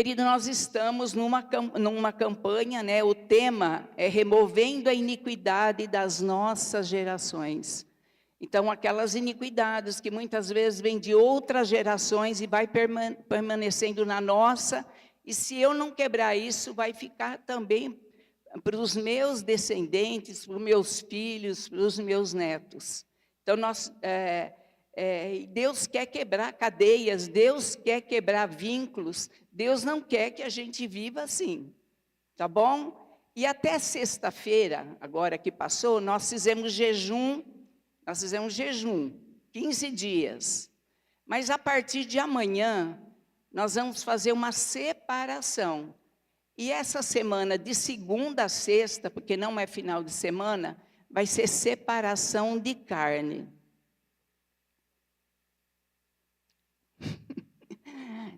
Querido, nós estamos numa campanha, né? O tema é removendo a iniquidade das nossas gerações. Então, aquelas iniquidades que muitas vezes vêm de outras gerações e vai permanecendo na nossa, e se eu não quebrar isso, vai ficar também para os meus descendentes, para os meus filhos, para os meus netos. Então, Deus quer quebrar cadeias, Deus quer quebrar vínculos, Deus não quer que a gente viva assim, tá bom? E até sexta-feira, agora que passou, nós fizemos jejum, 15 dias. Mas a partir de amanhã, nós vamos fazer uma separação. E essa semana, de segunda a sexta, porque não é final de semana, vai ser separação de carne.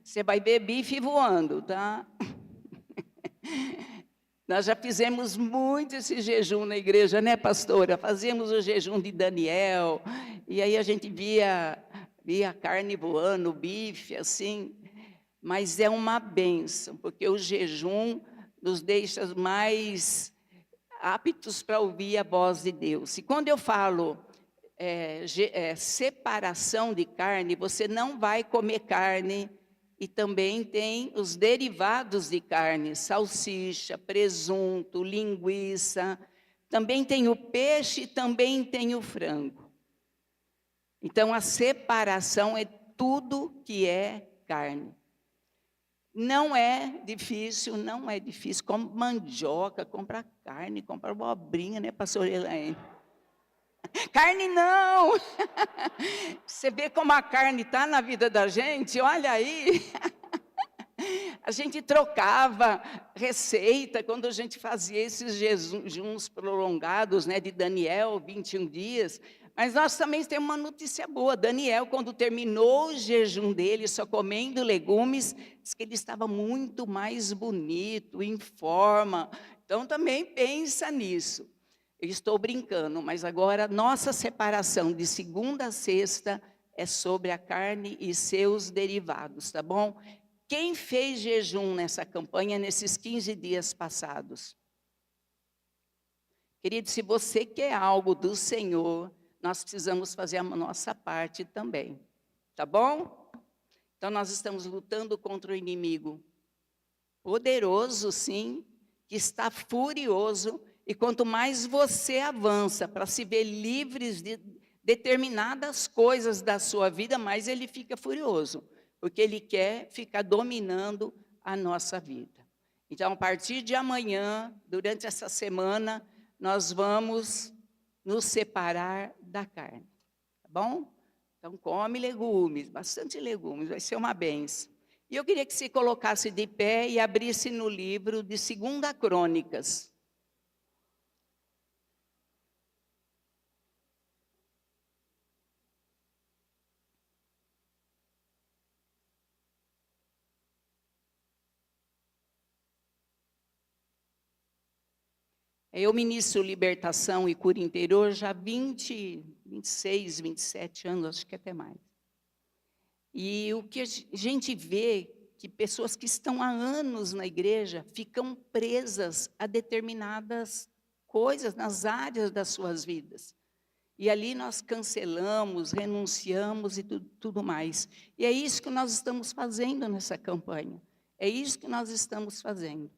Você vai ver bife voando, tá? Nós já fizemos muito esse jejum na igreja, né, pastora? Fazíamos o jejum de Daniel, e aí a gente via a carne voando, o bife, assim. Mas é uma bênção, porque o jejum nos deixa mais aptos para ouvir a voz de Deus. E quando eu falo separação de carne, você não vai comer carne. E também tem os derivados de carne, salsicha, presunto, linguiça. Também tem o peixe, também tem o frango. Então, a separação é tudo que é carne. Não é difícil. Compra mandioca, compra carne, compra abobrinha, né, pastor Elaine? Carne não! Você vê como a carne está na vida da gente? Olha aí! A gente trocava receita quando a gente fazia esses jejuns prolongados, né, de Daniel, 21 dias. Mas nós também temos uma notícia boa. Daniel, quando terminou o jejum dele, só comendo legumes, disse que ele estava muito mais bonito, em forma. Então também pensa nisso. Eu estou brincando, mas agora nossa separação de segunda a sexta é sobre a carne e seus derivados, tá bom? Quem fez jejum nessa campanha, nesses 15 dias passados? Querido, se você quer algo do Senhor, nós precisamos fazer a nossa parte também, tá bom? Então, nós estamos lutando contra o inimigo poderoso, sim, que está furioso. E quanto mais você avança para se ver livres de determinadas coisas da sua vida, mais ele fica furioso, porque ele quer ficar dominando a nossa vida. Então, a partir de amanhã, durante essa semana, nós vamos nos separar da carne, tá bom? Então, come legumes, bastante legumes, vai ser uma bênção. E eu queria que você colocasse de pé e abrisse no livro de 2 Crônicas. Eu ministro libertação e cura interior já há 26, 27 anos, acho que até mais. E o que a gente vê, que pessoas que estão há anos na igreja ficam presas a determinadas coisas nas áreas das suas vidas. E ali nós cancelamos, renunciamos e tudo mais. E é isso que nós estamos fazendo nessa campanha. É isso que nós estamos fazendo.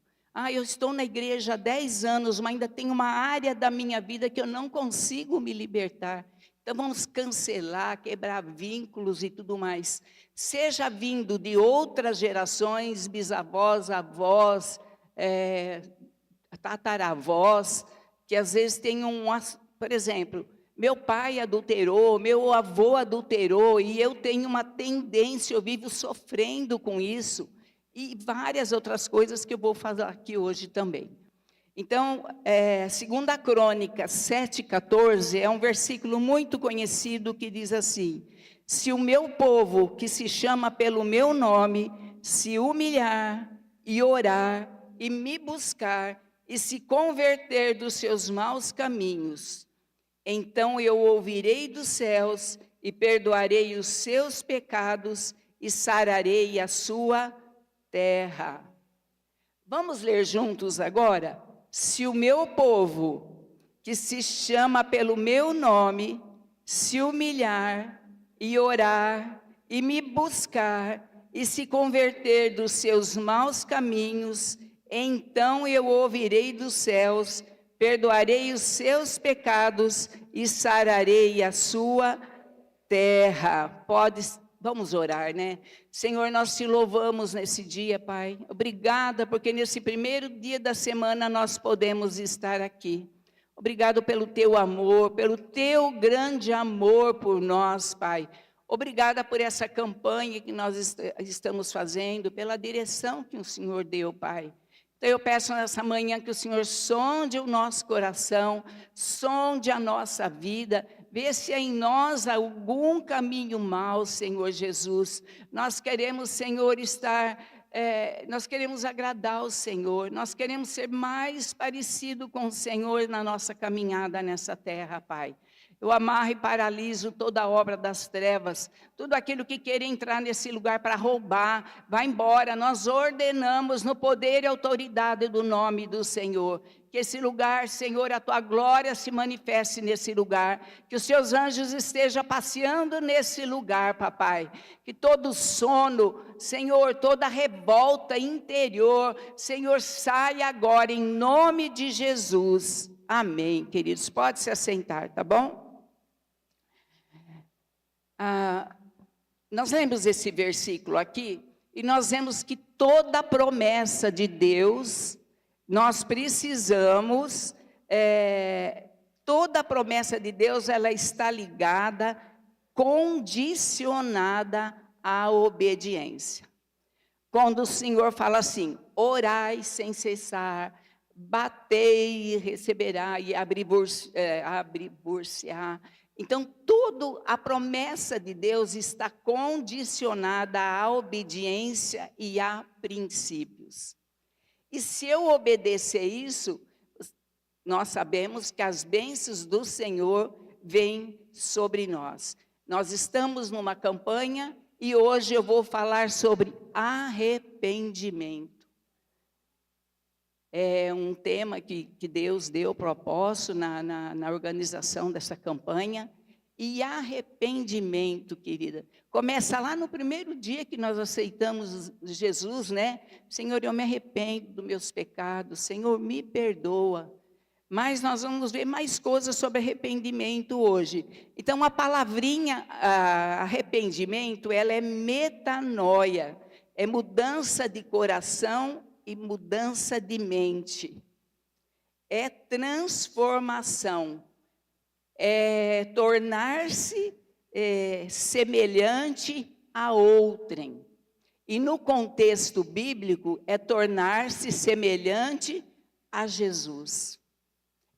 Eu estou na igreja há 10 anos, mas ainda tem uma área da minha vida que eu não consigo me libertar. Então vamos cancelar, quebrar vínculos e tudo mais. Seja vindo de outras gerações, bisavós, avós, tataravós, que às vezes tem por exemplo, meu pai adulterou, meu avô adulterou, e eu tenho uma tendência, eu vivo sofrendo com isso. E várias outras coisas que eu vou falar aqui hoje também. Então, 2 Crônicas 7,14 é um versículo muito conhecido que diz assim: se o meu povo, que se chama pelo meu nome, se humilhar e orar e me buscar e se converter dos seus maus caminhos, então eu ouvirei dos céus e perdoarei os seus pecados e sararei a sua terra. Vamos ler juntos agora? Se o meu povo, que se chama pelo meu nome, se humilhar e orar e me buscar e se converter dos seus maus caminhos, então eu ouvirei dos céus, perdoarei os seus pecados e sararei a sua terra. Vamos orar, né? Senhor, nós te louvamos nesse dia, Pai. Obrigada, porque nesse primeiro dia da semana nós podemos estar aqui. Obrigado pelo teu amor, pelo teu grande amor por nós, Pai. Obrigada por essa campanha que nós estamos fazendo, pela direção que o Senhor deu, Pai. Então eu peço nessa manhã que o Senhor sonde o nosso coração, sonde a nossa vida, vê se há em nós algum caminho mau, Senhor Jesus. Nós queremos, Senhor, nós queremos agradar o Senhor, nós queremos ser mais parecido com o Senhor na nossa caminhada nessa terra, Pai. Eu amarro e paraliso toda a obra das trevas, tudo aquilo que quer entrar nesse lugar para roubar, vai embora. Nós ordenamos no poder e autoridade do nome do Senhor, que esse lugar, Senhor, a tua glória se manifeste nesse lugar, que os seus anjos estejam passeando nesse lugar, papai, que todo sono, Senhor, toda revolta interior, Senhor, saia agora em nome de Jesus. Amém, queridos. Pode se assentar, tá bom? Nós lemos esse versículo aqui e nós vemos que toda promessa de Deus, nós precisamos, toda promessa de Deus, ela está ligada, condicionada à obediência. Quando o Senhor fala assim, orai sem cessar, batei e receberá, e abrir-vos-á. Então, toda a promessa de Deus está condicionada à obediência e a princípios. E se eu obedecer isso, nós sabemos que as bênçãos do Senhor vêm sobre nós. Nós estamos numa campanha e hoje eu vou falar sobre arrependimento. É um tema que Deus deu propósito na organização dessa campanha. E arrependimento, querida, começa lá no primeiro dia que nós aceitamos Jesus, né? Senhor, eu me arrependo dos meus pecados, Senhor, me perdoa. Mas nós vamos ver mais coisas sobre arrependimento hoje. Então, a palavrinha arrependimento, ela é metanoia, é mudança de coração e mudança de mente, é transformação, é tornar-se semelhante a outrem. E no contexto bíblico, é tornar-se semelhante a Jesus.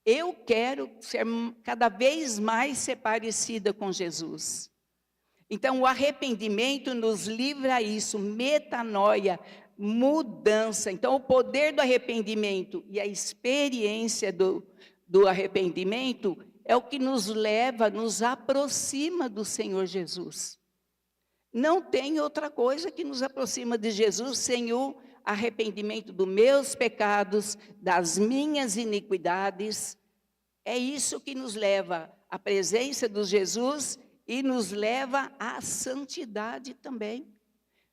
Eu quero ser cada vez mais ser parecida com Jesus. Então, o arrependimento nos livra isso, metanoia, mudança. Então, o poder do arrependimento e a experiência do arrependimento é o que nos leva, nos aproxima do Senhor Jesus. Não tem outra coisa que nos aproxima de Jesus sem o arrependimento dos meus pecados, das minhas iniquidades. É isso que nos leva à presença de Jesus e nos leva à santidade também.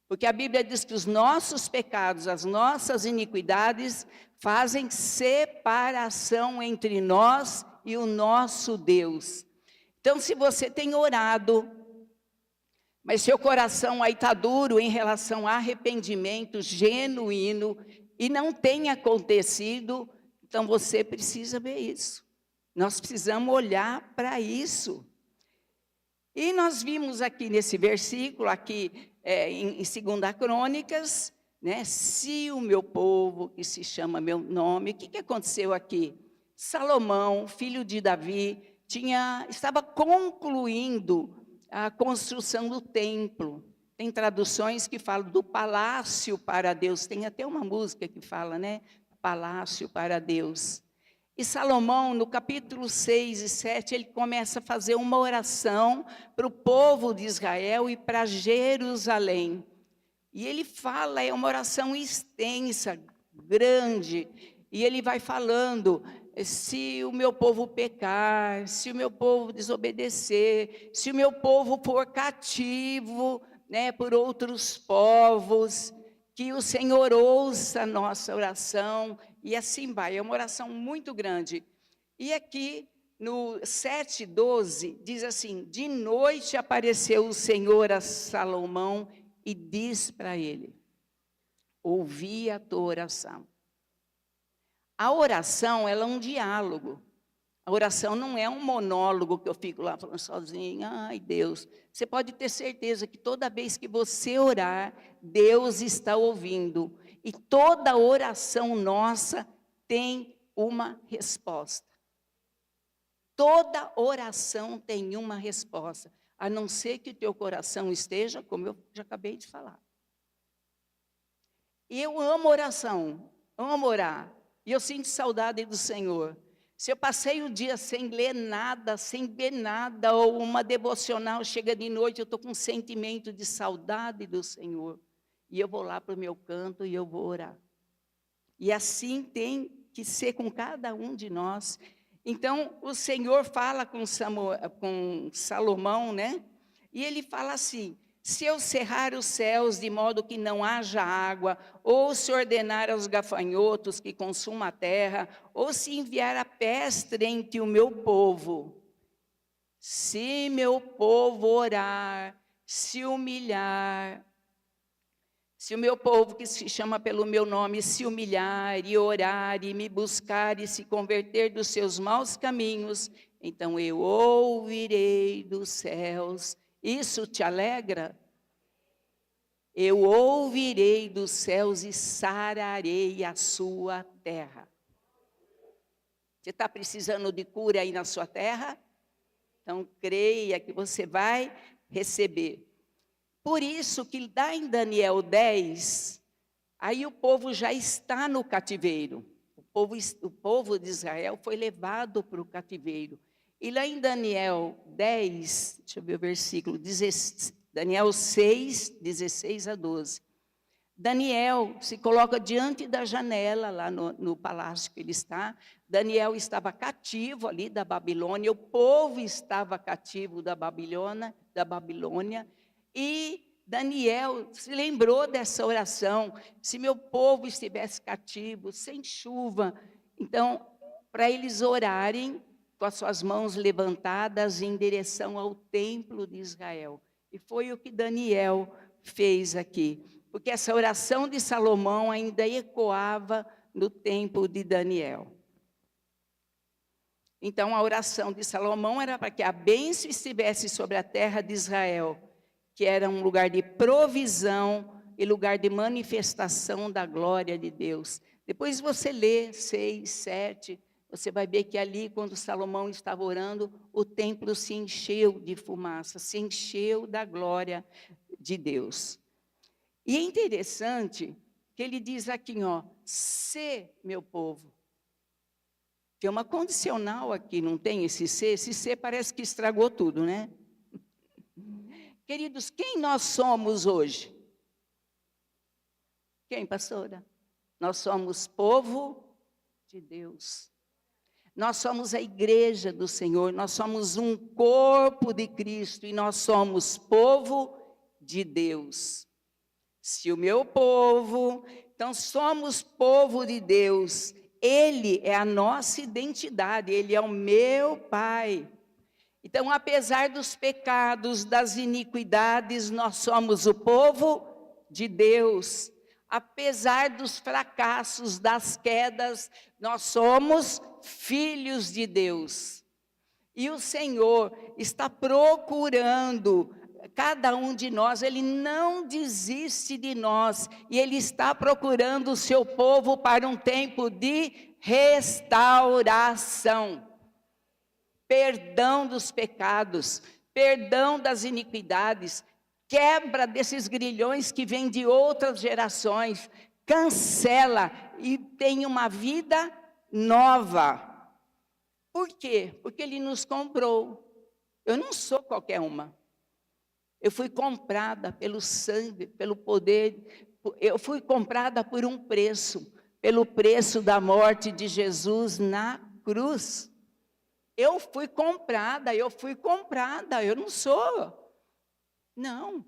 Porque a Bíblia diz que os nossos pecados, as nossas iniquidades, fazem separação entre nós e o nosso Deus. Então, se você tem orado, mas seu coração aí está duro em relação a arrependimento genuíno e não tem acontecido, então você precisa ver isso. Nós precisamos olhar para isso. E nós vimos aqui nesse versículo, aqui em 2 Crônicas, né? Se o meu povo, que se chama meu nome, o que aconteceu aqui? Salomão, filho de Davi, estava concluindo a construção do templo. Tem traduções que falam do palácio para Deus, tem até uma música que fala, né? Palácio para Deus. E Salomão, no capítulo 6 e 7, ele começa a fazer uma oração para o povo de Israel e para Jerusalém. E ele fala, é uma oração extensa, grande, e ele vai falando: se o meu povo pecar, se o meu povo desobedecer, se o meu povo for cativo, né, por outros povos, que o Senhor ouça a nossa oração, e assim vai. É uma oração muito grande. E aqui no 7:12 diz assim: de noite apareceu o Senhor a Salomão e diz para ele: ouvi a tua oração. A oração, ela é um diálogo. A oração não é um monólogo que eu fico lá falando sozinha. Ai, Deus. Você pode ter certeza que toda vez que você orar, Deus está ouvindo. E toda oração nossa tem uma resposta. Toda oração tem uma resposta, a não ser que o teu coração esteja, como eu já acabei de falar. Eu amo oração, amo orar, e eu sinto saudade do Senhor. Se eu passei o dia sem ler nada, sem ver nada, ou uma devocional, chega de noite, eu estou com um sentimento de saudade do Senhor. E eu vou lá para o meu canto e eu vou orar. E assim tem que ser com cada um de nós. Então, o Senhor fala com Salomão, né? E ele fala assim: se eu cerrar os céus de modo que não haja água, ou se ordenar aos gafanhotos que consumam a terra, ou se enviar a peste entre o meu povo, se meu povo orar, se humilhar, se o meu povo que se chama pelo meu nome se humilhar e orar e me buscar e se converter dos seus maus caminhos, então eu ouvirei dos céus. Isso te alegra? Eu ouvirei dos céus e sararei a sua terra. Você está precisando de cura aí na sua terra? Então creia que você vai receber. Por isso que lá em Daniel 10, aí o povo já está no cativeiro. O povo de Israel foi levado para o cativeiro. E lá em Daniel 10, deixa eu ver o versículo, Daniel 6, 16 a 12. Daniel se coloca diante da janela, lá no palácio que ele está. Daniel estava cativo ali da Babilônia, o povo estava cativo da Babilônia, e Daniel se lembrou dessa oração: se meu povo estivesse cativo, sem chuva, então, para eles orarem com as suas mãos levantadas em direção ao templo de Israel. E foi o que Daniel fez aqui, porque essa oração de Salomão ainda ecoava no tempo de Daniel. Então, a oração de Salomão era para que a bênção estivesse sobre a terra de Israel, que era um lugar de provisão e lugar de manifestação da glória de Deus. Depois você lê 6, 7, você vai ver que ali, quando Salomão estava orando, o templo se encheu de fumaça, se encheu da glória de Deus. E é interessante que ele diz aqui, ó, se meu povo. Tem uma condicional aqui, não tem esse se? Esse se parece que estragou tudo, né? Queridos, quem nós somos hoje? Quem, pastora? Nós somos povo de Deus. Nós somos a igreja do Senhor, nós somos um corpo de Cristo e nós somos povo de Deus. Se o meu povo, então somos povo de Deus, Ele é a nossa identidade, Ele é o meu Pai. Então, apesar dos pecados, das iniquidades, nós somos o povo de Deus. Apesar dos fracassos, das quedas, nós somos filhos de Deus. E o Senhor está procurando cada um de nós, Ele não desiste de nós, e Ele está procurando o seu povo para um tempo de restauração. Perdão dos pecados, perdão das iniquidades, quebra desses grilhões que vêm de outras gerações, cancela e tem uma vida nova. Por quê? Porque Ele nos comprou. Eu não sou qualquer uma. Eu fui comprada pelo sangue, pelo poder. Eu fui comprada por um preço, pelo preço da morte de Jesus na cruz. Eu fui comprada, eu não sou. Não.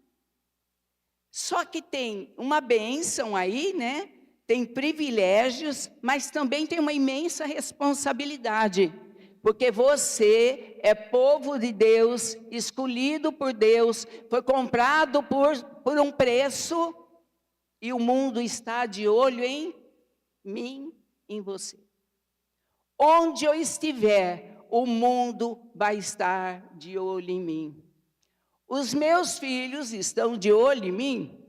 Só que tem uma bênção aí, né? Tem privilégios, mas também tem uma imensa responsabilidade. Porque você é povo de Deus, escolhido por Deus, foi comprado por um preço, e o mundo está de olho em mim, em você. Onde eu estiver, o mundo vai estar de olho em mim. Os meus filhos estão de olho em mim.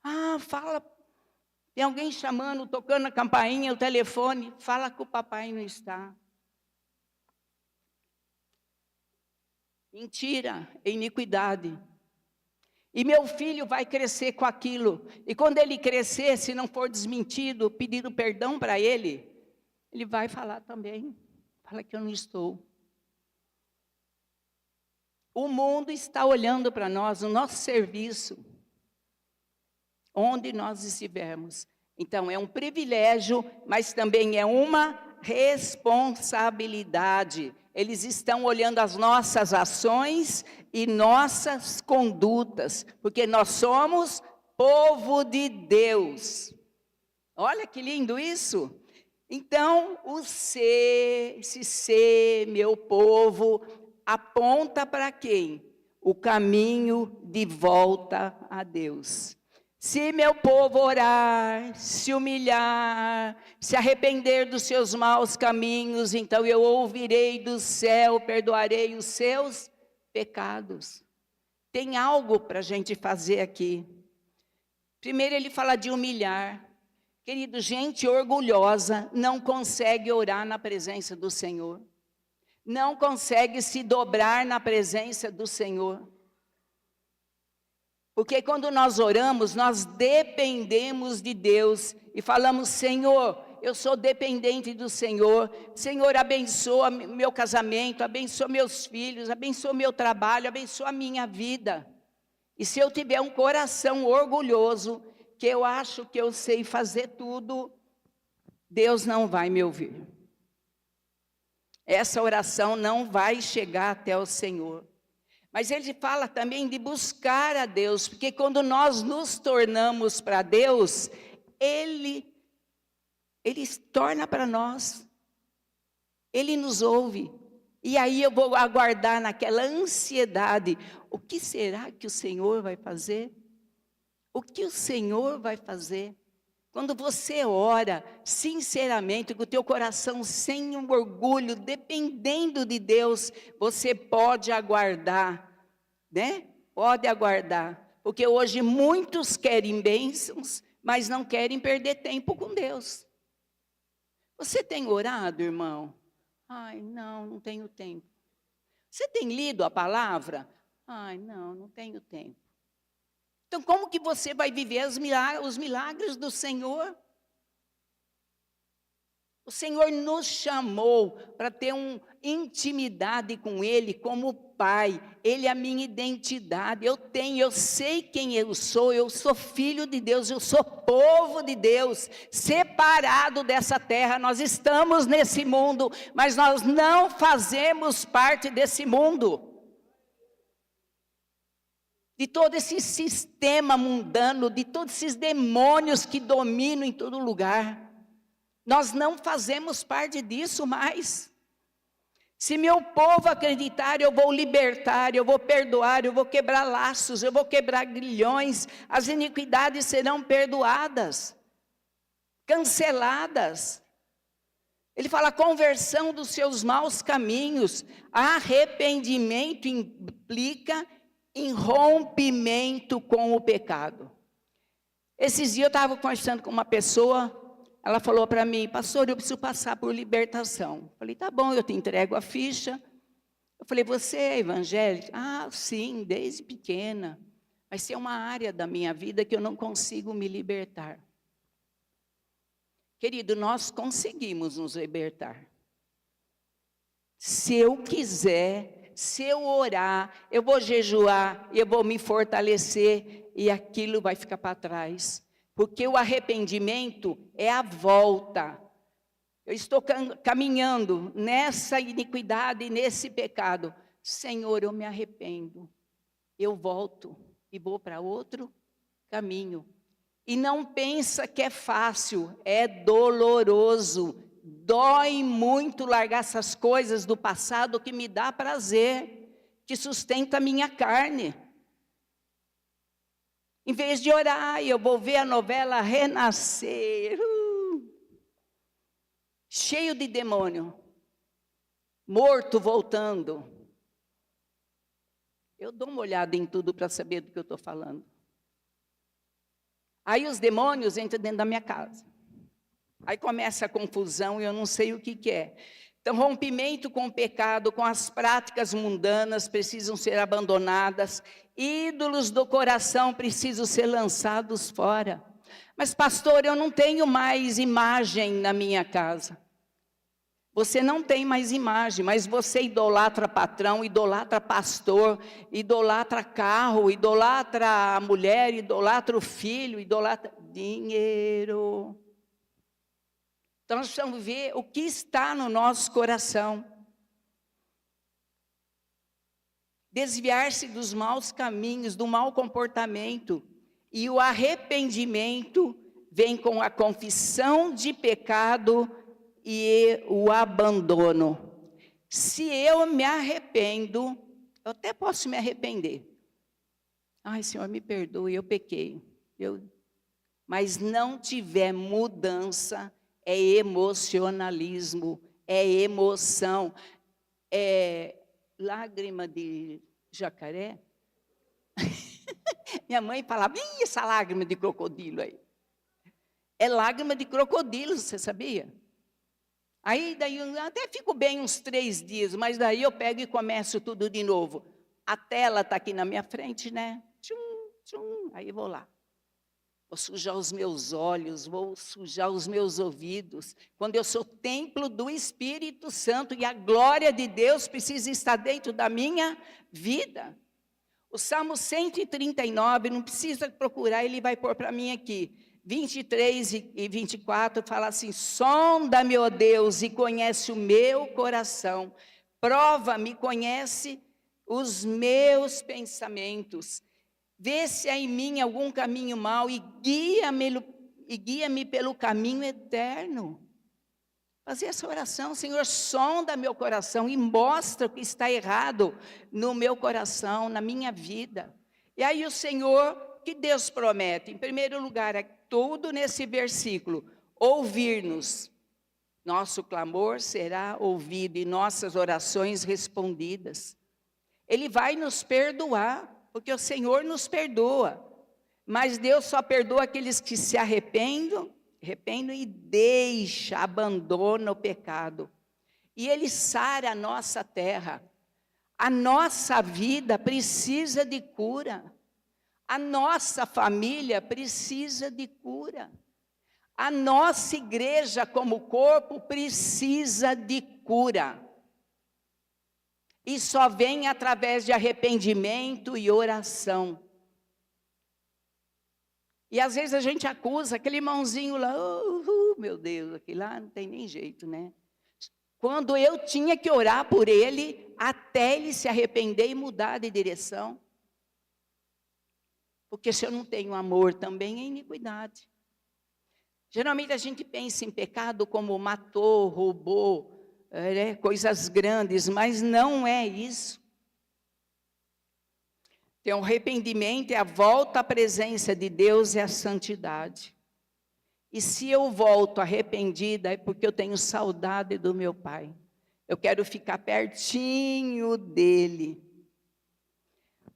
Ah, fala, tem alguém chamando, tocando a campainha, o telefone, fala que o papai não está. Mentira, é iniquidade. E meu filho vai crescer com aquilo. E quando ele crescer, se não for desmentido, pedido perdão para ele vai falar também. Fala que eu não estou. O mundo está olhando para nós, o nosso serviço, onde nós estivermos. Então, é um privilégio, mas também é uma responsabilidade. Eles estão olhando as nossas ações e nossas condutas, porque nós somos povo de Deus. Olha que lindo isso! Então, esse ser, meu povo, aponta para quem? O caminho de volta a Deus. Se meu povo orar, se humilhar, se arrepender dos seus maus caminhos, então eu ouvirei do céu, perdoarei os seus pecados. Tem algo para a gente fazer aqui. Primeiro ele fala de humilhar. Querido, gente orgulhosa não consegue orar na presença do Senhor. Não consegue se dobrar na presença do Senhor. Porque quando nós oramos, nós dependemos de Deus e falamos: Senhor, eu sou dependente do Senhor. Senhor, abençoa meu casamento, abençoa meus filhos, abençoa meu trabalho, abençoa a minha vida. E se eu tiver um coração orgulhoso, que eu acho que eu sei fazer tudo, Deus não vai me ouvir. Essa oração não vai chegar até o Senhor. Mas ele fala também de buscar a Deus, porque quando nós nos tornamos para Deus, Ele torna para nós, Ele nos ouve. E aí eu vou aguardar naquela ansiedade, o que será que o Senhor vai fazer? O que o Senhor vai fazer? Quando você ora sinceramente, com o teu coração sem um orgulho, dependendo de Deus, você pode aguardar, né? Pode aguardar. Porque hoje muitos querem bênçãos, mas não querem perder tempo com Deus. Você tem orado, irmão? Ai, não tenho tempo. Você tem lido a palavra? Ai, não tenho tempo. Então, como que você vai viver os milagres do Senhor? O Senhor nos chamou para ter uma intimidade com Ele como Pai. Ele é a minha identidade. Eu sei quem eu sou filho de Deus, eu sou povo de Deus, separado dessa terra. Nós estamos nesse mundo, mas nós não fazemos parte desse mundo. De todo esse sistema mundano, de todos esses demônios que dominam em todo lugar. Nós não fazemos parte disso mais. Se meu povo acreditar, eu vou libertar, eu vou perdoar, eu vou quebrar laços, eu vou quebrar grilhões, as iniquidades serão perdoadas, canceladas. Ele fala conversão dos seus maus caminhos. Arrependimento implica em rompimento com o pecado. Esses dias eu estava conversando com uma pessoa, ela falou para mim: pastor, eu preciso passar por libertação. Eu falei: tá bom, eu te entrego a ficha. Eu falei: você é evangélica? Ah, sim, desde pequena. Mas tem uma área da minha vida que eu não consigo me libertar. Querido, nós conseguimos nos libertar. Se eu quiser, Se eu orar, eu vou jejuar, eu vou me fortalecer e aquilo vai ficar para trás. Porque o arrependimento é a volta. Eu estou caminhando nessa iniquidade, nesse pecado. Senhor, eu me arrependo. Eu volto e vou para outro caminho. E não pensa que é fácil, é doloroso. Dói muito largar essas coisas do passado que me dá prazer, que sustenta a minha carne. Em vez de orar, eu vou ver a novela Renascer, cheio de demônio, morto voltando. Eu dou uma olhada em tudo para saber do que eu estou falando. Aí os demônios entram dentro da minha casa. Aí começa a confusão e eu não sei o que é. Então, rompimento com o pecado, com as práticas mundanas precisam ser abandonadas. Ídolos do coração precisam ser lançados fora. Mas, pastor, eu não tenho mais imagem na minha casa. Você não tem mais imagem, mas você idolatra patrão, idolatra pastor, idolatra carro, idolatra a mulher, idolatra o filho, idolatra dinheiro. Então, nós precisamos ver o que está no nosso coração. Desviar-se dos maus caminhos, do mau comportamento. E o arrependimento vem com a confissão de pecado e o abandono. Se eu me arrependo, eu até posso me arrepender. Ai, Senhor, me perdoe, eu pequei. Mas não tiver mudança, é emocionalismo, é emoção, é lágrima de jacaré. Minha mãe falava, ih, essa lágrima de crocodilo aí. É lágrima de crocodilo, você sabia? Aí daí eu até fico bem uns 3 dias, mas daí eu pego e começo tudo de novo. A tela está aqui na minha frente, né? Tchum, tchum, aí eu vou lá. Vou sujar os meus olhos, vou sujar os meus ouvidos. Quando eu sou templo do Espírito Santo e a glória de Deus precisa estar dentro da minha vida. O Salmo 139, não precisa procurar, ele vai pôr para mim aqui. 23 e 24 fala assim: sonda-me, ó Deus, e conhece o meu coração. Prova-me, conhece os meus pensamentos. Vê se há em mim algum caminho mau e guia-me pelo caminho eterno. Fazer essa oração, Senhor, sonda meu coração e mostra o que está errado no meu coração, na minha vida. E aí o Senhor, que Deus promete, em primeiro lugar, é tudo nesse versículo, ouvir-nos. Nosso clamor será ouvido e nossas orações respondidas. Ele vai nos perdoar, porque o Senhor nos perdoa. Mas Deus só perdoa aqueles que se arrependem e deixa, abandona o pecado. E Ele sara a nossa terra. A nossa vida precisa de cura. A nossa família precisa de cura. A nossa igreja como corpo precisa de cura. E só vem através de arrependimento e oração. E às vezes a gente acusa aquele irmãozinho lá, meu Deus, aquele lá não tem nem jeito, né? Quando eu tinha que orar por ele, até ele se arrepender e mudar de direção. Porque se eu não tenho amor também é iniquidade. Geralmente a gente pensa em pecado como matou, roubou, coisas grandes, mas não é isso. Então, o arrependimento é a volta à presença de Deus e à santidade. E se eu volto arrependida, é porque eu tenho saudade do meu Pai. Eu quero ficar pertinho dEle.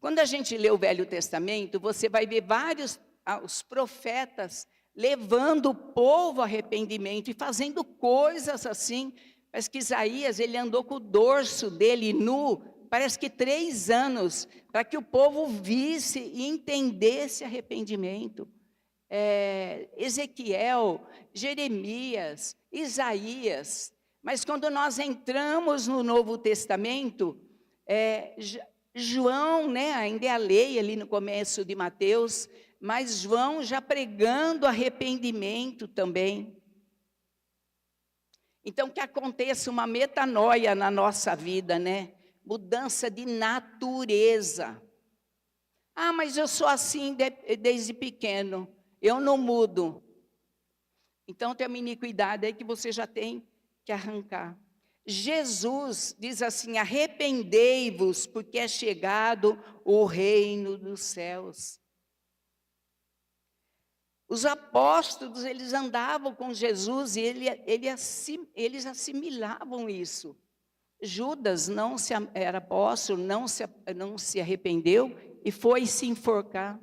Quando a gente lê o Velho Testamento, você vai ver vários os profetas levando o povo ao arrependimento e fazendo coisas assim. Parece que Isaías, ele andou com o dorso dele nu, parece que 3 anos, para que o povo visse e entendesse arrependimento. Ezequiel, Jeremias, Isaías. Mas quando nós entramos no Novo Testamento, João, né, ainda é a lei ali no começo de Mateus, mas João já pregando arrependimento também. Então, que aconteça uma metanoia na nossa vida, né? Mudança de natureza. Ah, mas eu sou assim desde pequeno, eu não mudo. Então, tem uma iniquidade aí que você já tem que arrancar. Jesus diz assim: arrependei-vos, porque é chegado o reino dos céus. Os apóstolos, eles andavam com Jesus e eles assimilavam isso. Judas era apóstolo, não se arrependeu e foi se enforcar.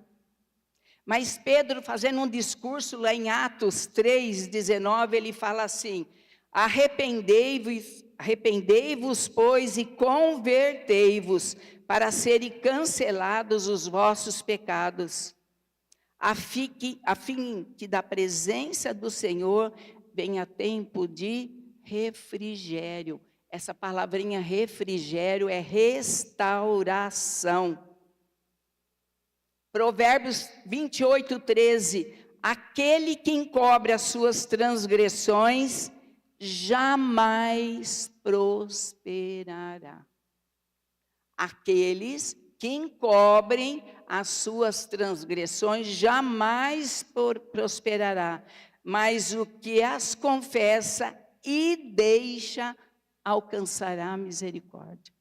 Mas Pedro, fazendo um discurso lá em Atos 3:19, ele fala assim: arrependei-vos, pois, e convertei-vos, para serem cancelados os vossos pecados, a fim que da presença do Senhor venha tempo de refrigério. Essa palavrinha refrigério é restauração. Provérbios 28:13, aquele que encobre as suas transgressões jamais prosperará. Aqueles que encobrem as suas transgressões jamais prosperará, mas o que as confessa e deixa alcançará a misericórdia.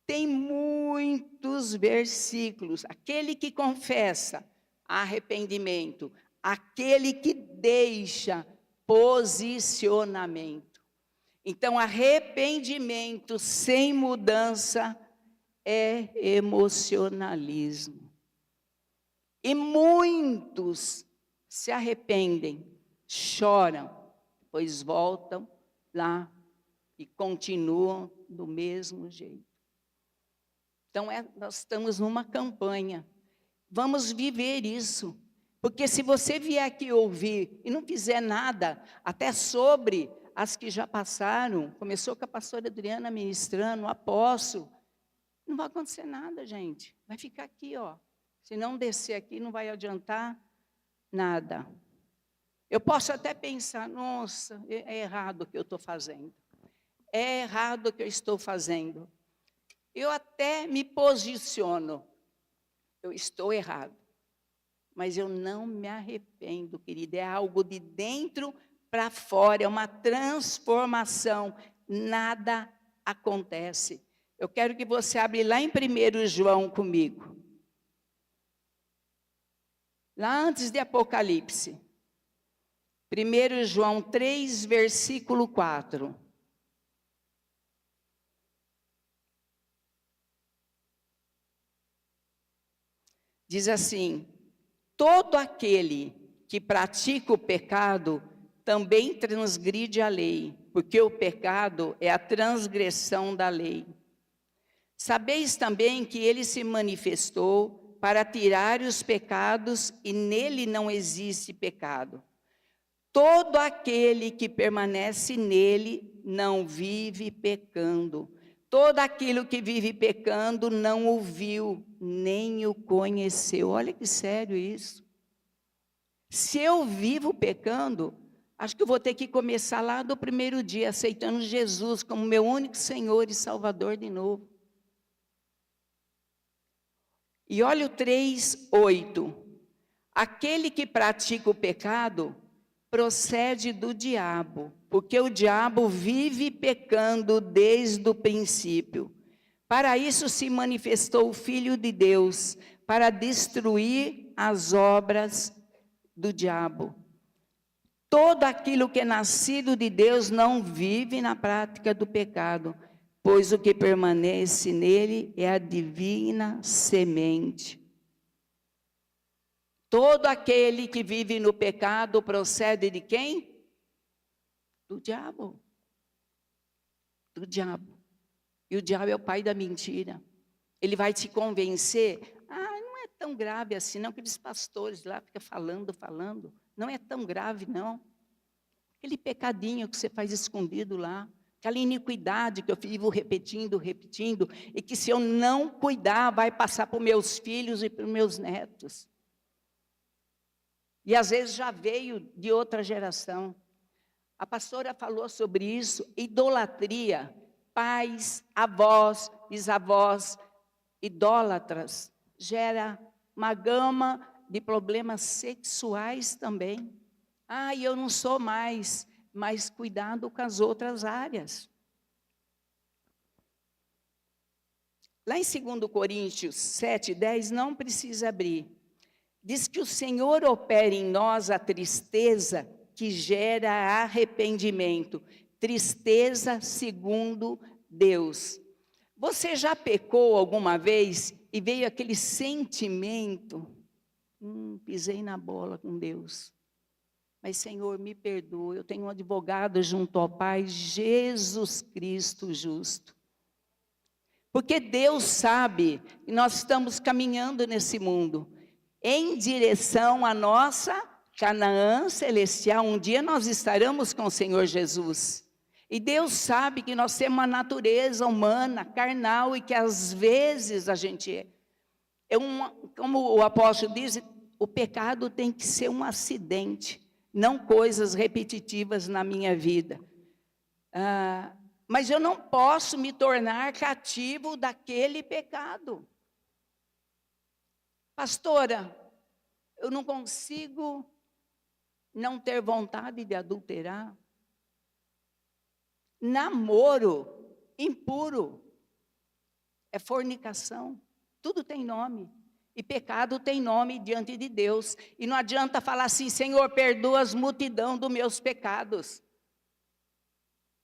Tem muitos versículos. Aquele que confessa, arrependimento. Aquele que deixa, posicionamento. Então, arrependimento sem mudança é emocionalismo. E muitos se arrependem, choram, depois voltam lá e continuam do mesmo jeito. Então, nós estamos numa campanha. Vamos viver isso. Porque se você vier aqui ouvir e não fizer nada, até sobre as que já passaram, começou com a pastora Adriana ministrando, o apóstolo, não vai acontecer nada, gente. Vai ficar aqui, ó. Se não descer aqui, não vai adiantar nada. Eu posso até pensar, nossa, é errado o que eu estou fazendo. É errado o que eu estou fazendo. Eu até me posiciono. Eu estou errado. Mas eu não me arrependo, querida. É algo de dentro para fora. É uma transformação. Nada acontece. Eu quero que você abra lá em 1 João comigo. Lá antes de Apocalipse. 1 João 3, versículo 4. Diz assim: todo aquele que pratica o pecado também transgride a lei, porque o pecado é a transgressão da lei. Sabeis também que ele se manifestou para tirar os pecados e nele não existe pecado. Todo aquele que permanece nele não vive pecando. Todo aquele que vive pecando não o viu, nem o conheceu. Olha que sério isso. Se eu vivo pecando, acho que eu vou ter que começar lá do primeiro dia, aceitando Jesus como meu único Senhor e Salvador de novo. E olha o 3:8. Aquele que pratica o pecado procede do diabo, porque o diabo vive pecando desde o princípio. Para isso se manifestou o Filho de Deus, para destruir as obras do diabo. Todo aquilo que é nascido de Deus não vive na prática do pecado, pois o que permanece nele é a divina semente. Todo aquele que vive no pecado procede de quem? Do diabo. Do diabo. E o diabo é o pai da mentira. Ele vai te convencer. Ah, não é tão grave assim, não. Aqueles pastores lá ficam falando. Não é tão grave, não. Aquele pecadinho que você faz escondido lá. aquela iniquidade que eu vivo repetindo, e que se eu não cuidar, vai passar para os meus filhos e para os meus netos. E às vezes já veio de outra geração. A pastora falou sobre isso, idolatria, pais, avós, bisavós, idólatras, gera uma gama de problemas sexuais também. E eu não sou mais, mas cuidado com as outras áreas. Lá em 2 Coríntios 7:10, não precisa abrir. Diz que o Senhor opera em nós a tristeza que gera arrependimento. Tristeza segundo Deus. Você já pecou alguma vez e veio aquele sentimento? Pisei na bola com Deus. Mas, Senhor, me perdoa, eu tenho um advogado junto ao Pai, Jesus Cristo justo. Porque Deus sabe que nós estamos caminhando nesse mundo, em direção à nossa Canaã celestial. Um dia nós estaremos com o Senhor Jesus. E Deus sabe que nós temos uma natureza humana, carnal, e que às vezes a gente como o apóstolo diz, o pecado tem que ser um acidente, não coisas repetitivas na minha vida. Mas eu não posso me tornar cativo daquele pecado. Pastora, eu não consigo não ter vontade de adulterar. Namoro impuro é fornicação. Tudo tem nome. E pecado tem nome diante de Deus. E não adianta falar assim, Senhor, perdoa as multidão dos meus pecados.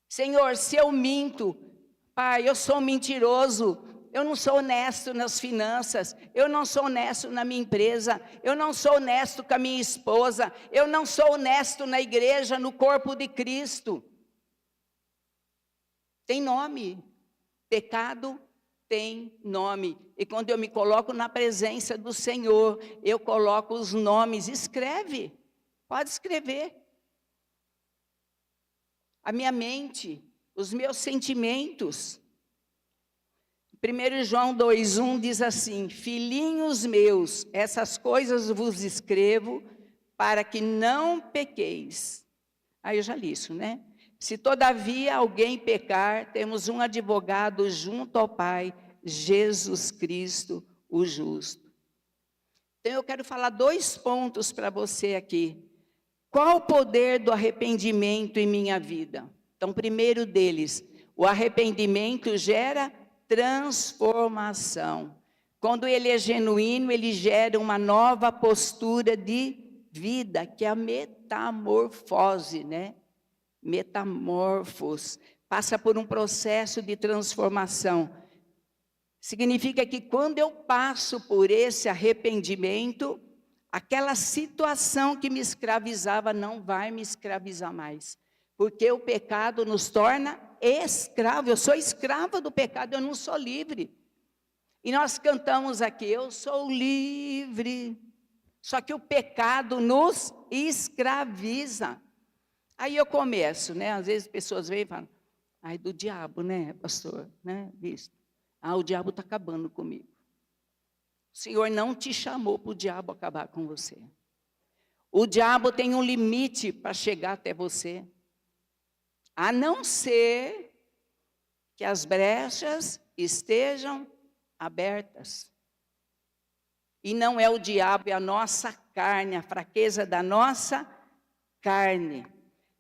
Senhor, se eu minto, Pai, eu sou mentiroso, eu não sou honesto nas finanças, eu não sou honesto na minha empresa, eu não sou honesto com a minha esposa, eu não sou honesto na igreja, no corpo de Cristo. Tem nome, pecado tem nome. E quando eu me coloco na presença do Senhor, eu coloco os nomes, escreve, pode escrever. A minha mente, os meus sentimentos. 1 João 2:1 diz assim, filhinhos meus, essas coisas vos escrevo para que não pequeis. Eu já li isso, né? Se todavia alguém pecar, temos um advogado junto ao Pai, Jesus Cristo, o justo. Então eu quero falar 2 pontos para você aqui. Qual o poder do arrependimento em minha vida? Então, primeiro deles, o arrependimento gera transformação. Quando ele é genuíno, ele gera uma nova postura de vida, que é a metamorfose, né? Metamorfos, passa por um processo de transformação. Significa que quando eu passo por esse arrependimento, aquela situação que me escravizava não vai me escravizar mais. Porque o pecado nos torna escravo. Eu sou escrava do pecado, eu não sou livre. E nós cantamos aqui, eu sou livre. Só que o pecado nos escraviza. Aí eu começo, né? Às vezes pessoas vêm e falam, do diabo, né, pastor? Né? O diabo está acabando comigo. O Senhor não te chamou para o diabo acabar com você. O diabo tem um limite para chegar até você. A não ser que as brechas estejam abertas. E não é o diabo, é a nossa carne, a fraqueza da nossa carne.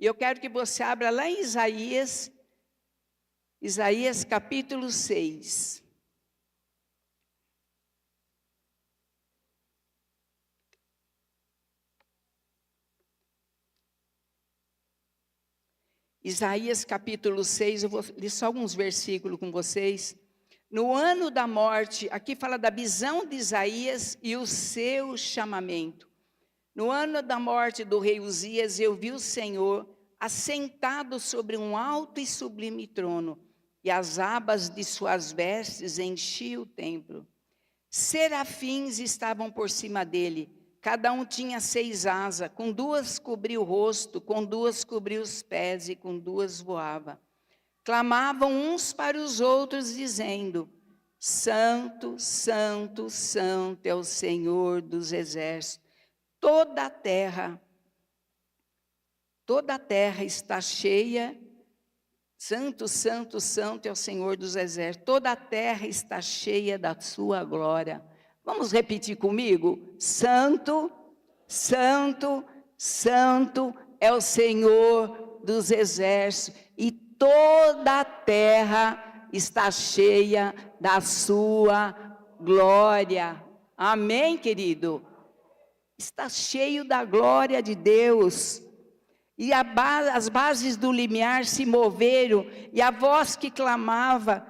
E eu quero que você abra lá em Isaías capítulo 6. Isaías capítulo 6, eu vou ler só alguns versículos com vocês. No ano da morte, aqui fala da visão de Isaías e o seu chamamento. No ano da morte do rei Uzias, eu vi o Senhor assentado sobre um alto e sublime trono, e as abas de suas vestes enchiam o templo. Serafins estavam por cima dele, cada um tinha 6 asas, com 2 cobria o rosto, com 2 cobria os pés e com 2 voava. clamavam uns para os outros, dizendo: Santo, Santo, Santo é o Senhor dos exércitos. Toda a terra está cheia. Santo, Santo, Santo é o Senhor dos exércitos. Toda a terra está cheia da sua glória. Vamos repetir comigo? Santo, Santo, Santo é o Senhor dos exércitos. E toda a terra está cheia da sua glória. Amém, querido? Está cheio da glória de Deus. E as bases do limiar se moveram, e a voz que clamava,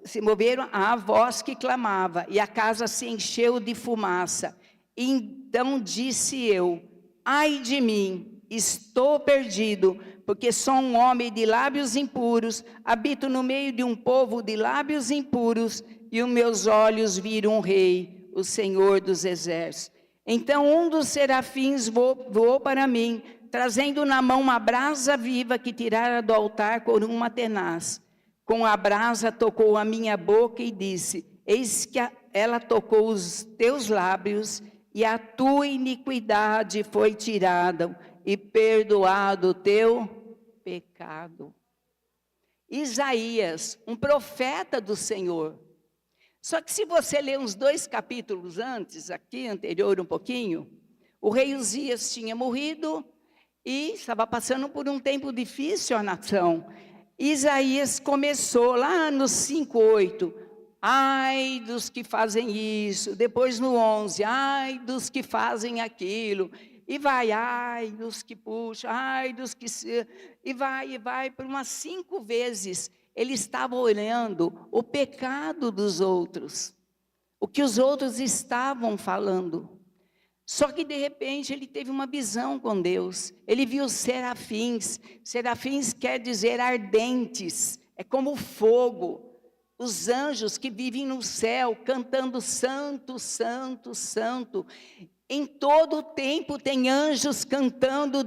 se moveram à voz que clamava, e a casa se encheu de fumaça. Então disse eu: ai de mim, estou perdido, porque sou um homem de lábios impuros, habito no meio de um povo de lábios impuros, e os meus olhos viram o Rei, o Senhor dos exércitos. Então um dos serafins voou para mim, trazendo na mão uma brasa viva que tirara do altar com uma tenaz. Com a brasa tocou a minha boca e disse: eis que ela tocou os teus lábios, e a tua iniquidade foi tirada, e perdoado o teu pecado. Isaías, um profeta do Senhor. Só que se você ler uns 2 capítulos antes, aqui anterior um pouquinho, o rei Uzias tinha morrido, e estava passando por um tempo difícil a nação. Isaías começou lá no 5:8. Ai dos que fazem isso. Depois no 11. Ai dos que fazem aquilo. E vai, ai dos que puxam. Ai dos que se... E vai, por umas 5 vezes. Ele estava olhando o pecado dos outros. O que os outros estavam falando. Só que de repente ele teve uma visão com Deus. Ele viu serafins. Serafins quer dizer ardentes. É como fogo. Os anjos que vivem no céu cantando santo, santo, santo. Em todo o tempo tem anjos cantando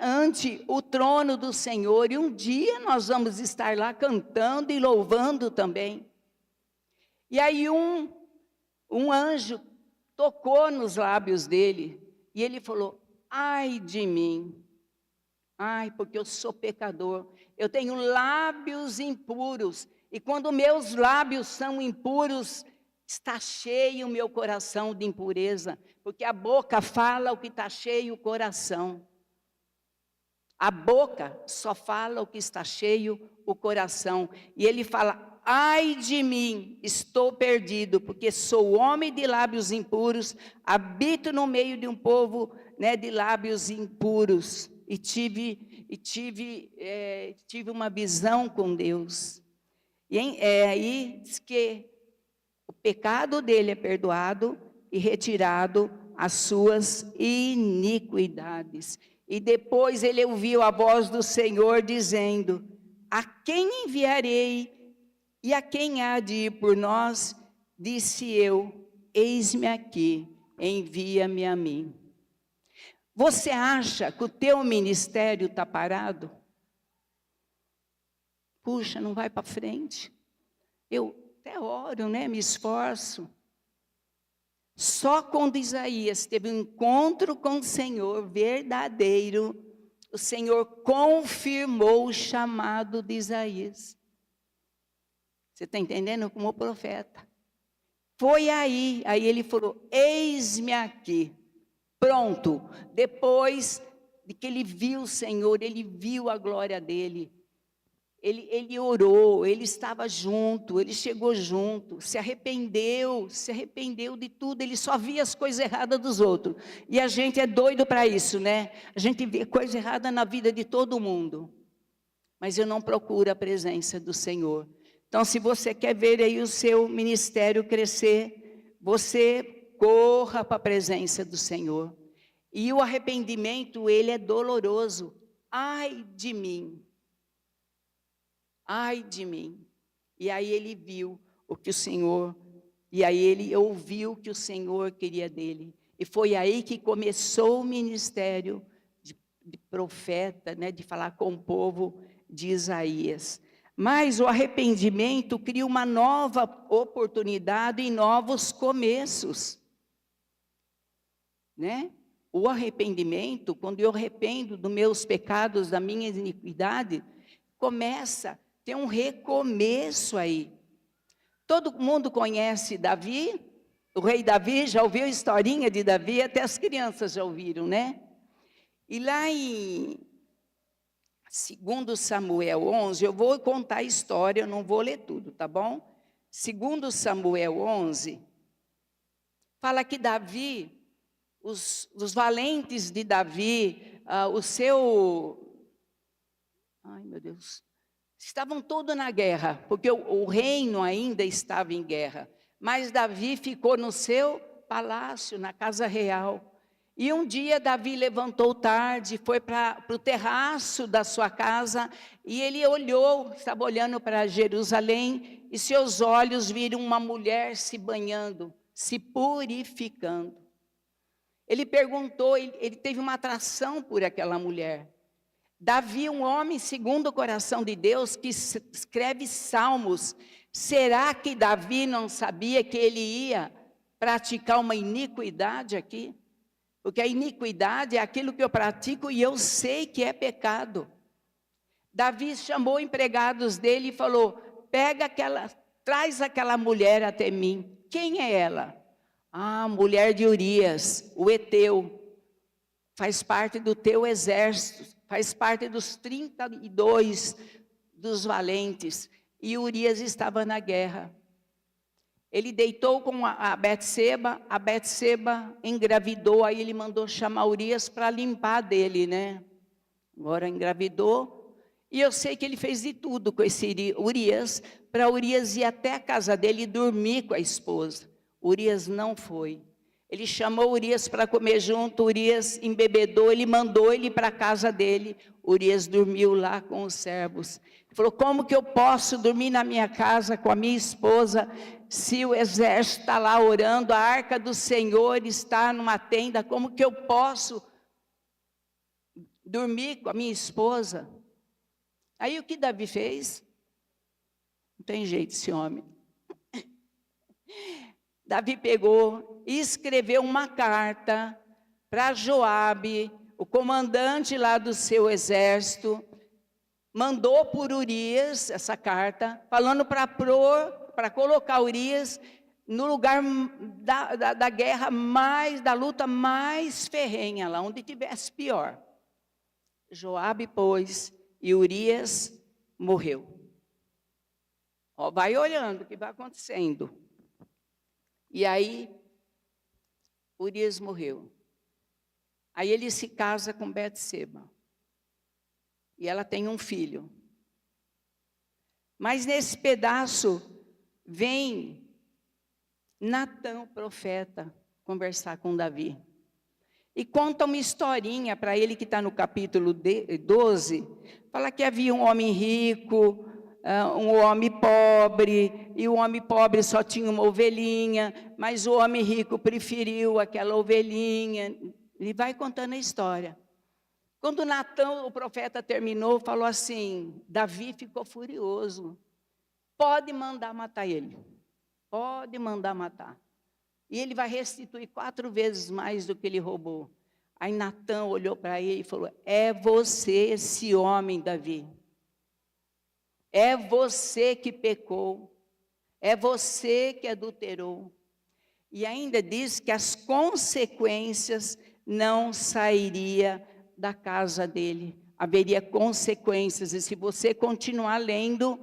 ante o trono do Senhor. E um dia nós vamos estar lá cantando e louvando também. E aí um anjo tocou nos lábios dele, e ele falou: ai de mim, ai, porque eu sou pecador, eu tenho lábios impuros, e quando meus lábios são impuros, está cheio o meu coração de impureza, porque a boca fala o que está cheio o coração. A boca só fala o que está cheio o coração, e ele fala: ai de mim, estou perdido, porque sou homem de lábios impuros, habito no meio de um povo, de lábios impuros, e tive uma visão com Deus. E aí diz que o pecado dele é perdoado e retirado as suas iniquidades. E depois ele ouviu a voz do Senhor dizendo: a quem enviarei? E a quem há de ir por nós? Disse eu: eis-me aqui, envia-me a mim. Você acha que o teu ministério está parado? Puxa, não vai para frente? Eu até oro, me esforço. Só quando Isaías teve um encontro com o Senhor verdadeiro, o Senhor confirmou o chamado de Isaías. Você está entendendo? Como profeta. Foi aí ele falou: eis-me aqui. Pronto. Depois de que ele viu o Senhor, ele viu a glória dele. Ele orou, ele estava junto, ele chegou junto, se arrependeu de tudo. Ele só via as coisas erradas dos outros. E a gente é doido para isso, A gente vê coisa errada na vida de todo mundo. Mas eu não procuro a presença do Senhor. Então, se você quer ver aí o seu ministério crescer, você corra para a presença do Senhor. E o arrependimento, ele é doloroso. Ai de mim. Ai de mim. E aí ele viu o que o Senhor, e aí ele ouviu o que o Senhor queria dele. E foi aí que começou o ministério de profeta, de falar com o povo, de Isaías. Mas o arrependimento cria uma nova oportunidade e novos começos, né? O arrependimento, quando eu arrependo dos meus pecados, da minha iniquidade, começa a ter um recomeço aí. Todo mundo conhece Davi? O rei Davi, já ouviu a historinha de Davi? Até as crianças já ouviram, né? E lá em 2 Samuel 11, eu vou contar a história, eu não vou ler tudo, tá bom? 2 Samuel 11, fala que Davi, os valentes de Davi, ai meu Deus, estavam todos na guerra, porque o reino ainda estava em guerra, mas Davi ficou no seu palácio, na casa real. E um dia Davi levantou tarde, foi para o terraço da sua casa, e ele olhou, estava olhando para Jerusalém, e seus olhos viram uma mulher se banhando, se purificando. Ele perguntou, ele teve uma atração por aquela mulher. Davi, um homem segundo o coração de Deus, que escreve salmos, será que Davi não sabia que ele ia praticar uma iniquidade aqui? Porque a iniquidade é aquilo que eu pratico e eu sei que é pecado. Davi chamou empregados dele e falou, traz aquela mulher até mim. Quem é ela? Ah, mulher de Urias, o heteu, faz parte do teu exército, faz parte dos 32 dos valentes, e Urias estava na guerra. Ele deitou com a Betseba engravidou, aí ele mandou chamar Urias para limpar dele, né? Agora engravidou, e eu sei que ele fez de tudo com esse Urias, para Urias ir até a casa dele e dormir com a esposa. Urias não foi. Ele chamou Urias para comer junto, Urias embebedou, ele mandou ele para a casa dele. Urias dormiu lá com os servos. Ele falou, como que eu posso dormir na minha casa com a minha esposa, se o exército está lá orando, a arca do Senhor está numa tenda, como que eu posso dormir com a minha esposa? Aí o que Davi fez? Não tem jeito esse homem. Davi pegou e escreveu uma carta para Joabe, o comandante lá do seu exército, mandou por Urias essa carta, falando para colocar Urias no lugar da guerra da luta mais ferrenha, lá onde tivesse pior. Joabe pôs e Urias morreu. Ó, vai olhando o que vai acontecendo. E aí, Urias morreu. Aí ele se casa com Betseba. E ela tem um filho. Mas nesse pedaço, vem Natã, o profeta, conversar com Davi. E conta uma historinha para ele que está no capítulo 12. Fala que havia um homem rico, um homem pobre, e o homem pobre só tinha uma ovelhinha, mas o homem rico preferiu aquela ovelhinha. Ele vai contando a história. Quando Natã, o profeta, terminou, falou assim, Davi ficou furioso. Pode mandar matar ele. Pode mandar matar. E ele vai restituir 4 vezes mais do que ele roubou. Aí Natã olhou para ele e falou, é você esse homem, Davi. É você que pecou. É você que adulterou. E ainda diz que as consequências não sairia da casa dele. Haveria consequências. E se você continuar lendo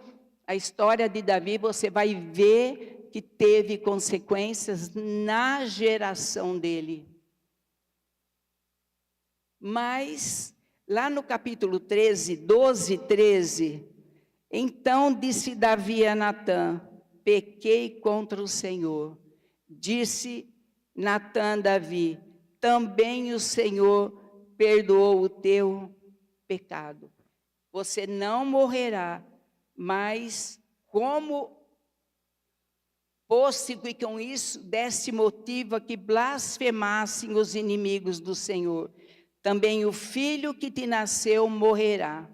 a história de Davi, você vai ver que teve consequências na geração dele. Mas, lá no capítulo 13, 12, 13, então disse Davi a Natã, pequei contra o Senhor. Disse Natã a Davi, também o Senhor perdoou o teu pecado. Você não morrerá, mas como fosse que com isso desse motivo a que blasfemassem os inimigos do Senhor, também o filho que te nasceu morrerá.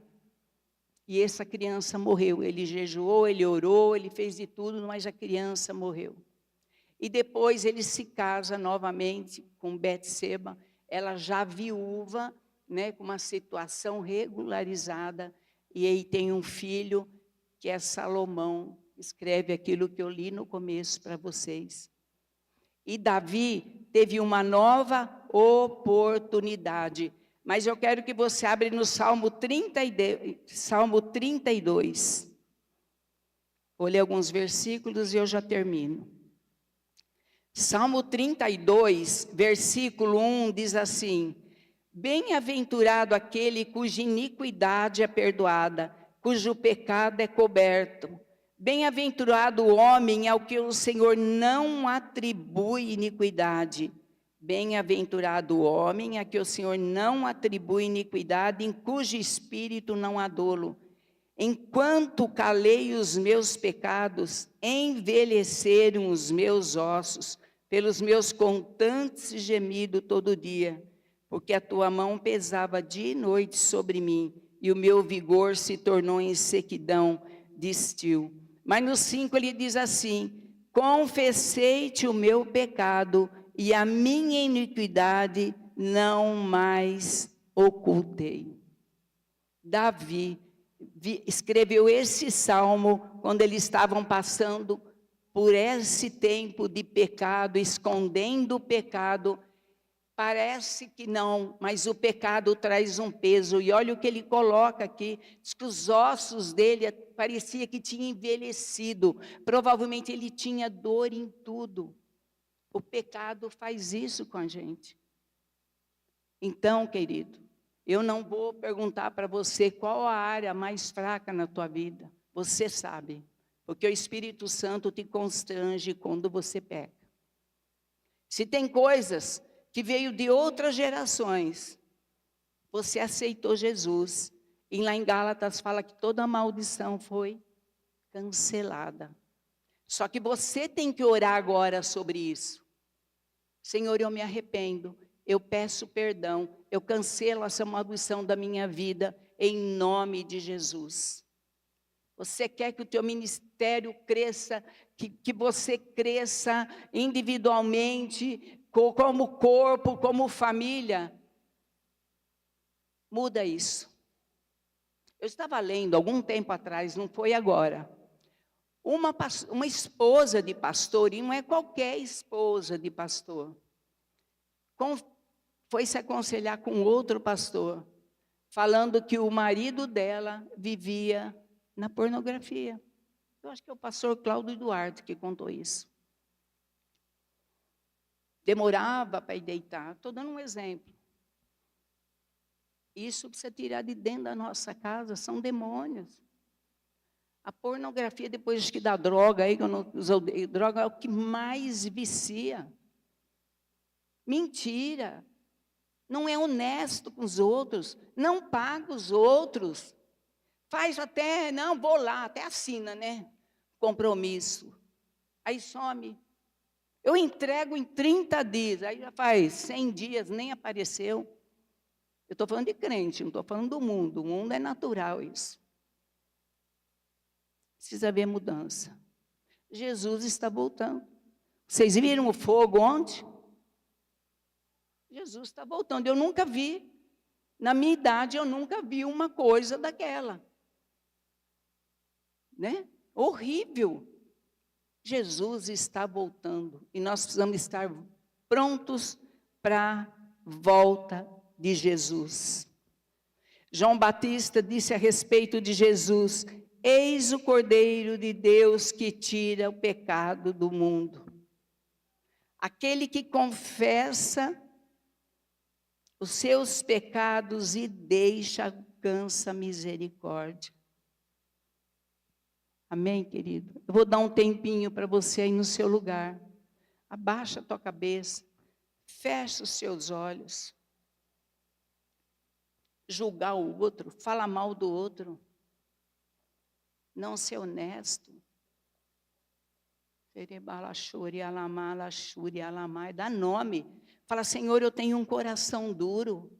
E essa criança morreu. Ele jejuou, ele orou, ele fez de tudo, mas a criança morreu. E depois ele se casa novamente com Betseba, ela já viúva, né, com uma situação regularizada, e aí tem um filho, que é Salomão, escreve aquilo que eu li no começo para vocês. E Davi teve uma nova oportunidade. Mas eu quero que você abra no Salmo 32. Vou ler alguns versículos e eu já termino. Salmo 32, versículo 1, diz assim: Bem-aventurado aquele cuja iniquidade é perdoada, cujo pecado é coberto. Bem-aventurado o homem ao que o Senhor não atribui iniquidade. Bem-aventurado o homem a que o Senhor não atribui iniquidade, em cujo espírito não há dolo. Enquanto calei os meus pecados, envelheceram os meus ossos, pelos meus constantes gemidos todo dia, porque a tua mão pesava dia e noite sobre mim, e o meu vigor se tornou em sequidão de estio. Mas no 5 ele diz assim: confessei-te o meu pecado, e a minha iniquidade não mais ocultei. Davi escreveu esse salmo quando eles estavam passando por esse tempo de pecado, escondendo o pecado. Parece que não, mas o pecado traz um peso. E olha o que ele coloca aqui, diz que os ossos dele parecia que tinha envelhecido. Provavelmente ele tinha dor em tudo. O pecado faz isso com a gente. Então, querido, eu não vou perguntar para você qual a área mais fraca na tua vida. Você sabe, porque o Espírito Santo te constrange quando você peca. Se tem coisas que veio de outras gerações, você aceitou Jesus. E lá em Gálatas fala que toda maldição foi cancelada. Só que você tem que orar agora sobre isso. Senhor, eu me arrependo, eu peço perdão, eu cancelo essa maldição da minha vida, em nome de Jesus. Você quer que o teu ministério cresça, que você cresça individualmente, como corpo, como família? Muda isso. Eu estava lendo algum tempo atrás, não foi agora, uma esposa de pastor, e não é qualquer esposa de pastor, foi se aconselhar com outro pastor, falando que o marido dela vivia na pornografia. Eu acho que é o pastor Cláudio Duarte que contou isso. Demorava para ir deitar. Estou dando um exemplo. Isso precisa tirar de dentro da nossa casa, são demônios. A pornografia, depois que dá droga, aí, que eu não usei droga, é o que mais vicia. Mentira. Não é honesto com os outros, não paga os outros. Faz até, não, vou lá, até assina, né? Compromisso. Aí some. Eu entrego em 30 dias, aí já faz 100 dias, nem apareceu. Eu estou falando de crente, não estou falando do mundo. O mundo é natural isso. Precisa haver mudança. Jesus está voltando. Vocês viram o fogo ontem? Jesus está voltando. Eu nunca vi. Na minha idade, eu nunca vi uma coisa daquela. Né? Horrível. Jesus está voltando e nós precisamos estar prontos para a volta de Jesus. João Batista disse a respeito de Jesus: eis o Cordeiro de Deus que tira o pecado do mundo. Aquele que confessa os seus pecados e deixa, alcança misericórdia. Amém, querido? Eu vou dar um tempinho para você aí no seu lugar. Abaixa a tua cabeça. Fecha os seus olhos. Julgar o outro, falar mal do outro. Não ser honesto. Dá nome. Fala, Senhor, eu tenho um coração duro.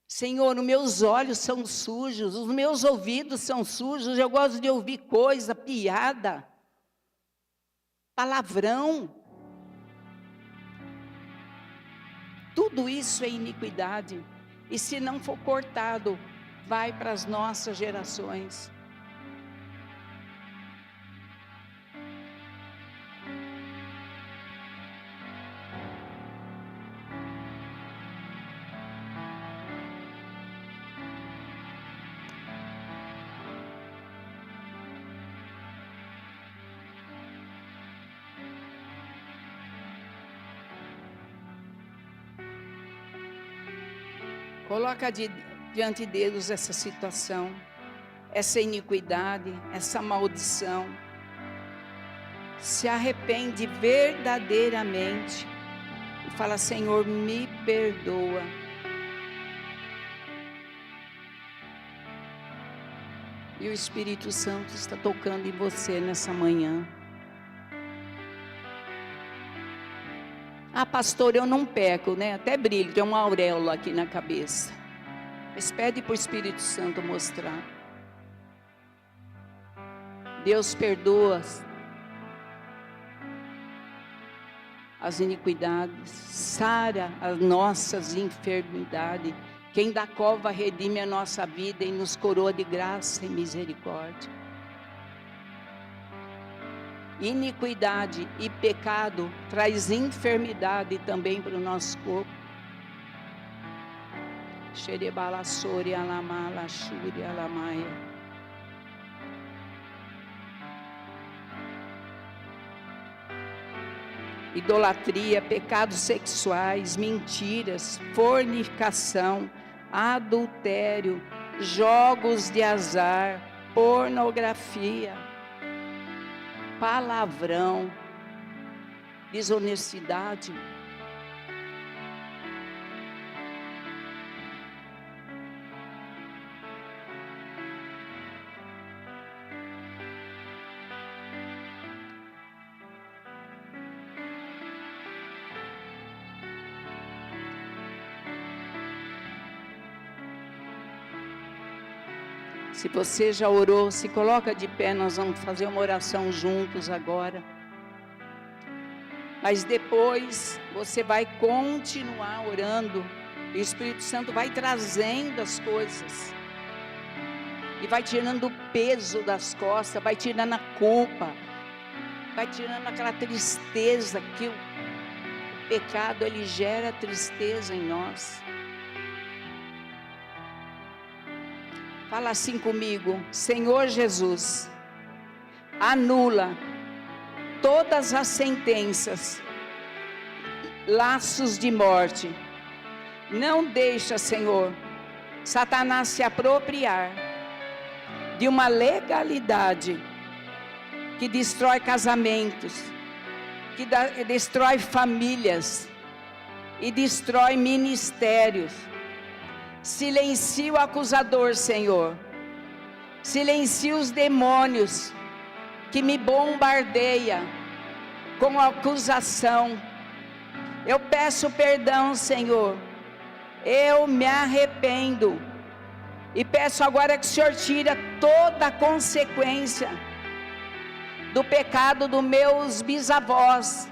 Senhor, os meus olhos são sujos, os meus ouvidos são sujos, eu gosto de ouvir coisa, piada, palavrão. Tudo isso é iniquidade. E se não for cortado, vai para as nossas gerações. Coloca diante de Deus essa situação, essa iniquidade, essa maldição. Se arrepende verdadeiramente e fala: Senhor, me perdoa. E o Espírito Santo está tocando em você nessa manhã. Ah, pastor, eu não peco, né? Até brilho, tem uma auréola aqui na cabeça. Mas pede para o Espírito Santo mostrar. Deus perdoa as iniquidades, sara as nossas enfermidades. Quem da cova redime a nossa vida e nos coroa de graça e misericórdia. Iniquidade e pecado traz enfermidade também para o nosso corpo. Xerebalassori alamala shuri alamaia. Idolatria, pecados sexuais, mentiras, fornicação, adultério, jogos de azar, pornografia, palavrão, desonestidade. Se você já orou, se coloca de pé, nós vamos fazer uma oração juntos agora. Mas depois você vai continuar orando, e o Espírito Santo vai trazendo as coisas, e vai tirando o peso das costas, vai tirando a culpa, vai tirando aquela tristeza, que o pecado ele gera tristeza em nós. Fala assim comigo: Senhor Jesus, anula todas as sentenças, laços de morte. Não deixa, Senhor, Satanás se apropriar de uma legalidade que destrói casamentos, que destrói famílias e destrói ministérios. Silencia o acusador, Senhor. Silencia os demônios que me bombardeia com acusação. Eu peço perdão, Senhor. Eu me arrependo. E peço agora que o Senhor tire toda a consequência do pecado dos meus bisavós,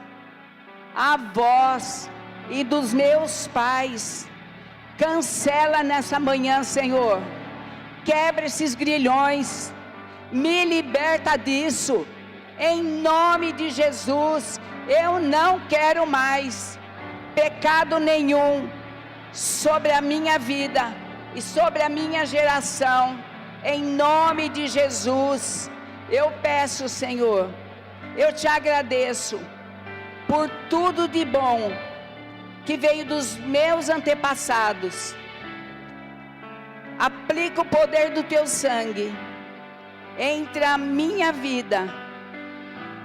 avós e dos meus pais. Cancela nessa manhã, Senhor. Quebra esses grilhões. Me liberta disso. Em nome de Jesus. Eu não quero mais pecado nenhum sobre a minha vida e sobre a minha geração. Em nome de Jesus. Eu peço, Senhor, eu te agradeço por tudo de bom que veio dos meus antepassados. Aplica o poder do teu sangue entre a minha vida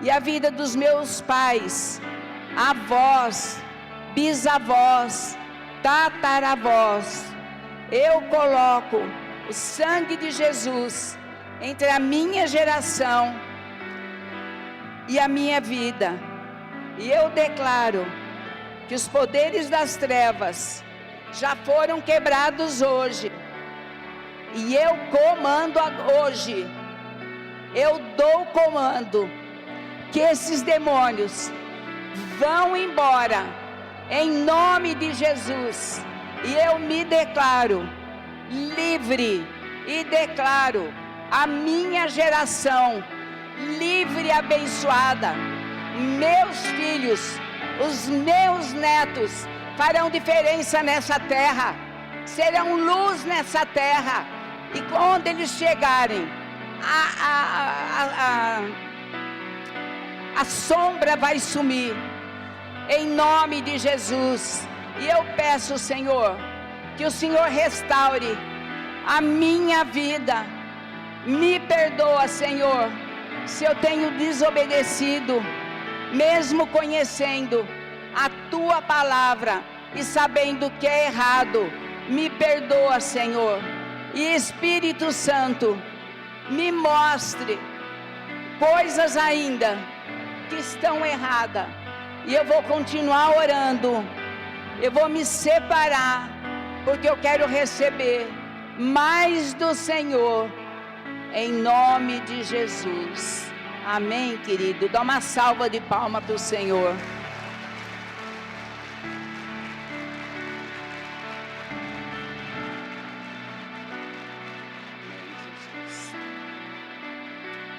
e a vida dos meus pais, avós, bisavós, tataravós. Eu coloco o sangue de Jesus entre a minha geração e a minha vida. E eu declaro que os poderes das trevas já foram quebrados hoje. E eu comando hoje, eu dou o comando, que esses demônios vão embora, em nome de Jesus. E eu me declaro livre, e declaro a minha geração livre e abençoada. Meus filhos, os meus netos farão diferença nessa terra, serão luz nessa terra. E quando eles chegarem, a sombra vai sumir, em nome de Jesus. E eu peço, Senhor, que o Senhor restaure a minha vida. Me perdoa, Senhor, se eu tenho desobedecido, mesmo conhecendo a Tua palavra e sabendo que é errado. Me perdoa, Senhor. E Espírito Santo, me mostre coisas ainda que estão erradas. E eu vou continuar orando. Eu vou me separar, porque eu quero receber mais do Senhor, em nome de Jesus. Amém, querido? Dá uma salva de palmas para o Senhor.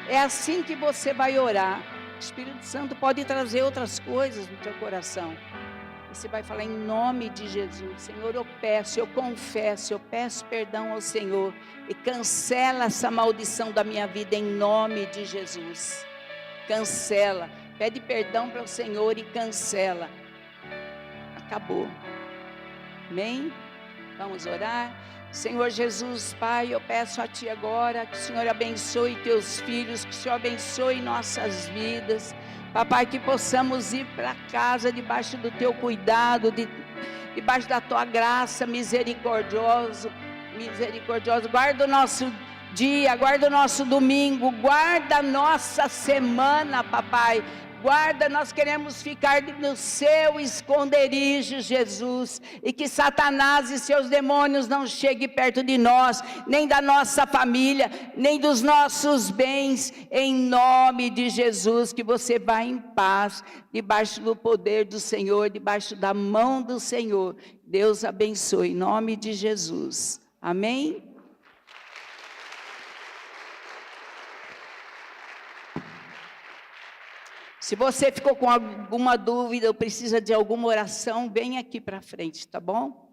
É assim que você vai orar. O Espírito Santo pode trazer outras coisas no teu coração. Você vai falar em nome de Jesus. Senhor, eu peço, eu confesso, eu peço perdão ao Senhor. E cancela essa maldição da minha vida em nome de Jesus. Cancela. Pede perdão para o Senhor e cancela. Acabou. Amém? Vamos orar. Senhor Jesus, Pai, eu peço a Ti agora que o Senhor abençoe Teus filhos, que o Senhor abençoe nossas vidas. Papai, que possamos ir para casa debaixo do Teu cuidado, debaixo da Tua graça misericordiosa. Guarda o nosso dia, guarda o nosso domingo, guarda a nossa semana, Papai. Guarda, nós queremos ficar no Seu esconderijo, Jesus, e que Satanás e seus demônios não cheguem perto de nós, nem da nossa família, nem dos nossos bens, em nome de Jesus. Que você vá em paz, debaixo do poder do Senhor, debaixo da mão do Senhor. Deus abençoe, em nome de Jesus. Amém? Se você ficou com alguma dúvida ou precisa de alguma oração, vem aqui para frente, tá bom?